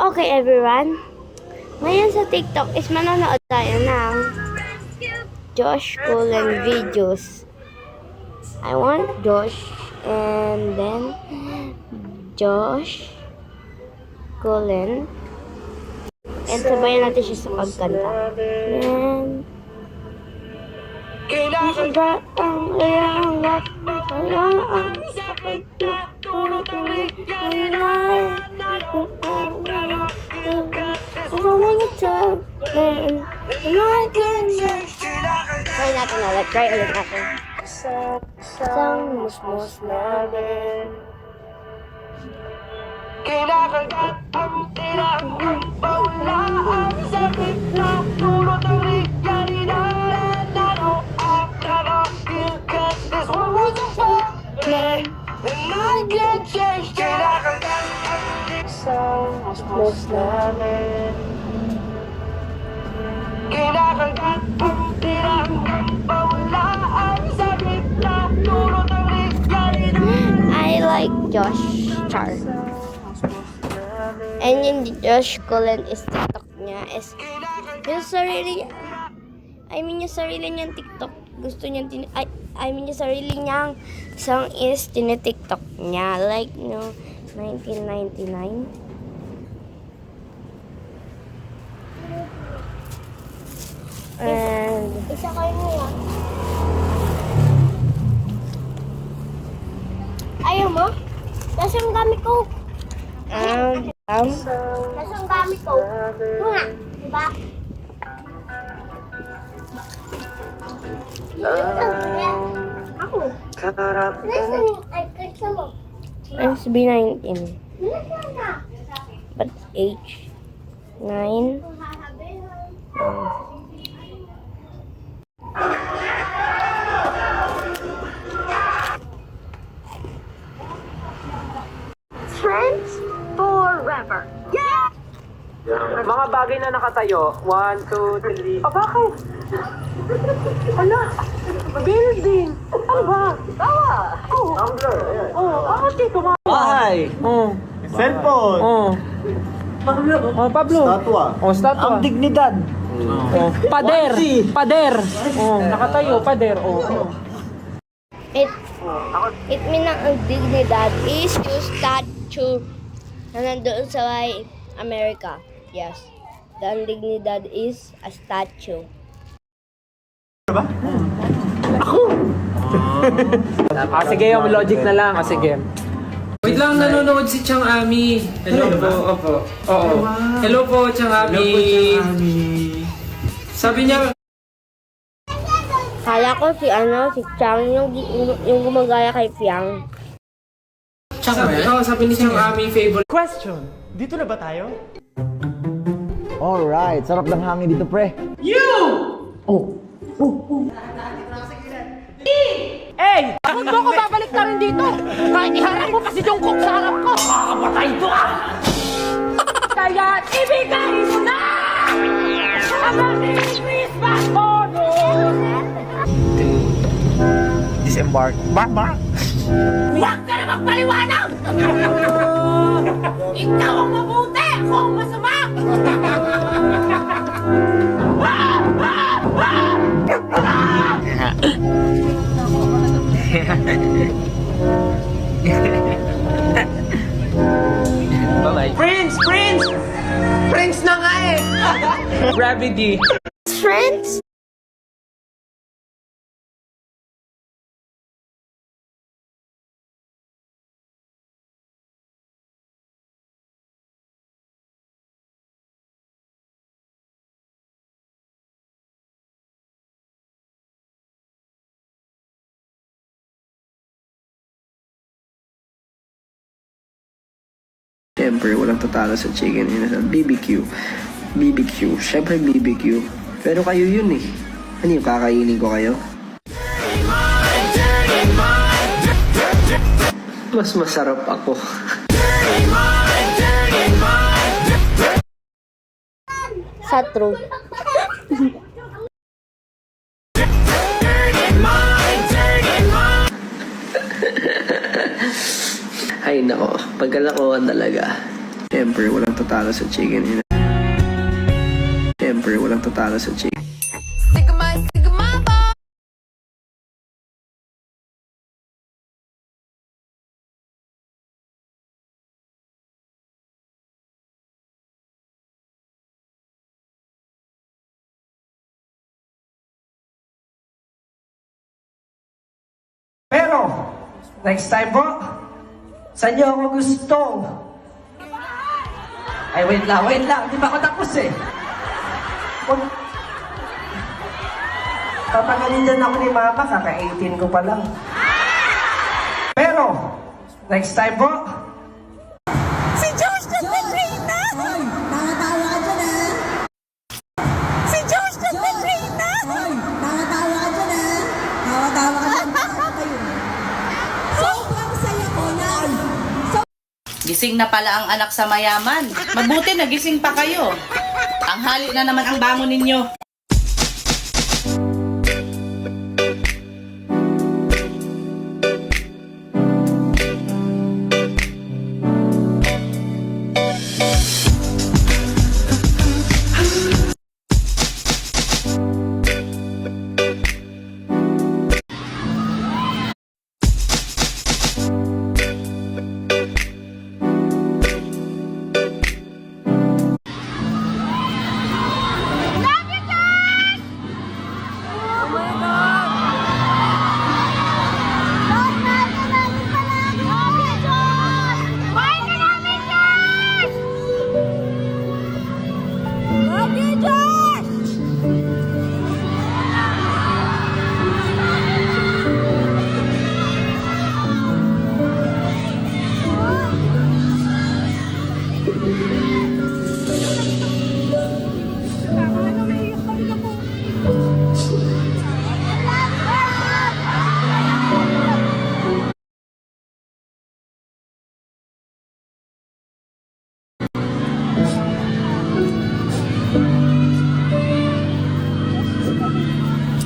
Okay everyone, ngayon sa TikTok is manonood tayo ng Josh Cullen videos. I want Josh and then Josh Cullen and sabayan natin siya sa pagkanta. And ba ang iyangat ang sakit na tulog ng ligayan. Try natin ulit. Try ulit natin. Isang musmos namin. Kinakagat ang tirang ang paula ang sakit na tulog ng ligayan. Nano ang nakakil cause this one was a plan. And I can't change. Kinakagat ang isang musmos namin. Kinakagat ang tirang ang paula ang sakit na tulog ng ligayan. I like Josh Char. And yung Josh Cullen is TikTok niya is yung sarili yung sarili niyang TikTok gusto niya yung sarili niyang song is tine-TikTok niya like no 1999. And isa kayo niya. Ayaw mo? Kasi ang gamit ko. Kasi ang gamit ko. Ito nga. Diba? Ako. Ay, kasi mo. SB19. But age 9. Friends forever. Yeah! Mga bagay na nakatayo. 1, 2, 3. Ah, bakit? Ala, building. Ano ba? Tawa. Oh. Tumblr. Bakit dito mga... Bahay. Cellphone. Pablo. Statwa. Statwa. Ang dignidad. Pader. Pader. Nakatayo, pader. It mean ang dignidad is yung statue na nandoon sa America. Yes. The dignidad is a statue. Sige, yung logic na lang. Sige. Wait lang, nanonood si Chang Ami. Hello po, opo. Oo. Hello po, Chang Ami. Sabi niya... Kala ko si Chang yung gumagaya kay Fiang. Sabi ni Chang Ami, favorite. Question, dito na ba tayo? Alright, sarap ng hangin dito, pre. Hey! Bakit mo ako babalik ka rin dito? Kahit iharap mo pa si Jungkook sa harap ko, makakapatay ito ah! Kaya ibigay mo na! Ang aking Christmas bonus! Disembark. Baba! Huwag ka na magpaliwanag! Ikaw ang mabuti! Ako ang masama! Bye-bye. Prince! Prince! Prince na nga eh! Gravity. Friends? Siyempre, walang tatalo sa chicken inasal. BBQ. BBQ. Siyempre, BBQ. Pero kayo yun eh. Ano yung kakainin ko kayo? Mas masarap ako. Sa true. Ay nako, pagkalakuhan talaga. Siyempre, walang tatalo sa chicken in a... Siyempre, walang tatalo sa chicken. Pero, next time po, saan niyo ako gustong? Ay, wait lang. Di ba ako tapos eh? Papagalin din ako ni Mama, kaka-18 ko pa lang. Pero, next time po, Si Josh Katrina! Nakatawa ka dyan, ah! Si Josh Katrina! Nakatawa ka dyan, ah! Nakatawa ka dyan. Sobrang saya ko yan! Gising na pala ang anak sa mayaman. Mabuti nagising pa kayo. Tanghali na naman ang bangon ninyo.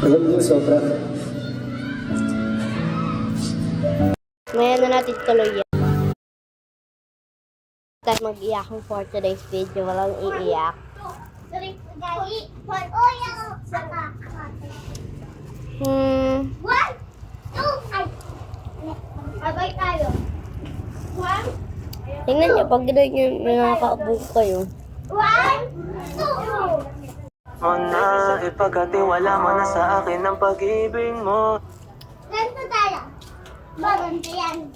Alam niyo, sobra. Ngayon na natin tuloy yan. Tayo mag-iyakan for today's video. Walang iiyak. Tingnan niyo, pag ganyan nakakaabog kayo. O na, ipagkatiwala mo na sa akin ang pag-ibig mo. Ganito tayo. Baganda yan.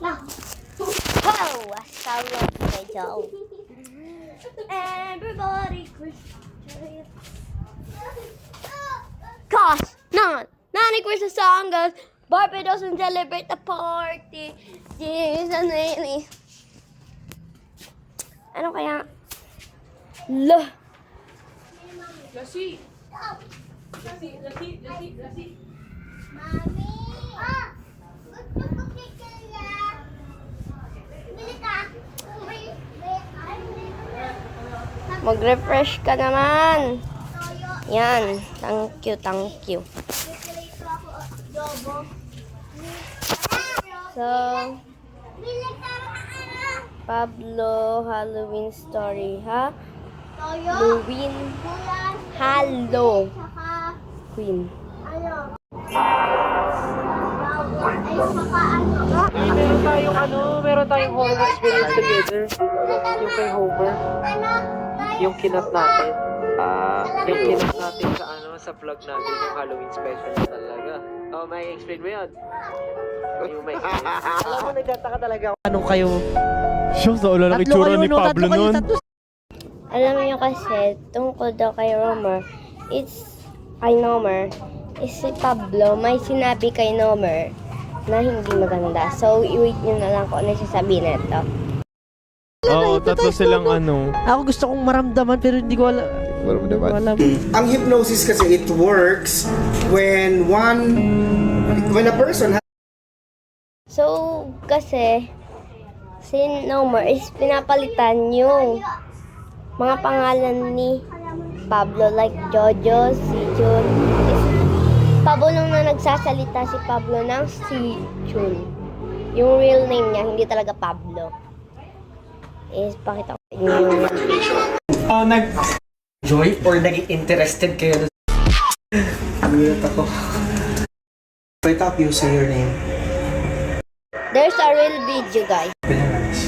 Oh, asawa na daw. Everybody Christmas. Gosh, not a Christmas song goes, Barbie doesn't celebrate the party. Jesus, really. Ano kaya? Mami! Gusto ko kikilya. Bili ka. Mag-refresh ka naman. Toyo. Yan. Thank you. Dito ako adobo. So, Bili ka. Pablo Halloween story, ha? Toyo. Halloween. Bulan. Halo. Saka Queen. ano? Ay, saka ano? meron tayong horror experience together. Yung kay Homer. Ano? Yung kinat natin. Yung kinat natin sa vlog natin, yung Halloween special talaga. Oh, may explain mo yun? Yung may alam mo, nagtataka talaga. Ano kayo? Siya, sa ulo ng itsura ni Pablo nun. Alam niyo kasi, tungkol daw kay Romer, kay Nomer, si Pablo, may sinabi kay Nomer na hindi maganda. So, i-wait niyo na lang kung ano sasabihin nito. Oo, tatlo silang ano. Ako gusto kong maramdaman pero hindi ko alam. Ang hypnosis kasi, it works when a person has... So, kasi, si Nomer is pinapalitan yung mga pangalan ni Pablo, like Jojo, si Chun. Pablo nung na nagsasalita si Pablo ng si Chun. Yung real name niya, hindi talaga Pablo. is pakita ko inyo yung Joy or naging interested kayo na Gulat ako. Wait up, you say your name. there's a real video, guys. Nice.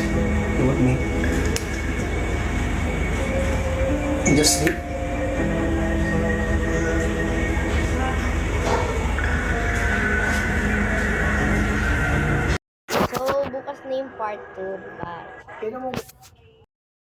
You want me? You just sleep. So, bukas na yung part 2. Bye. Kaya mo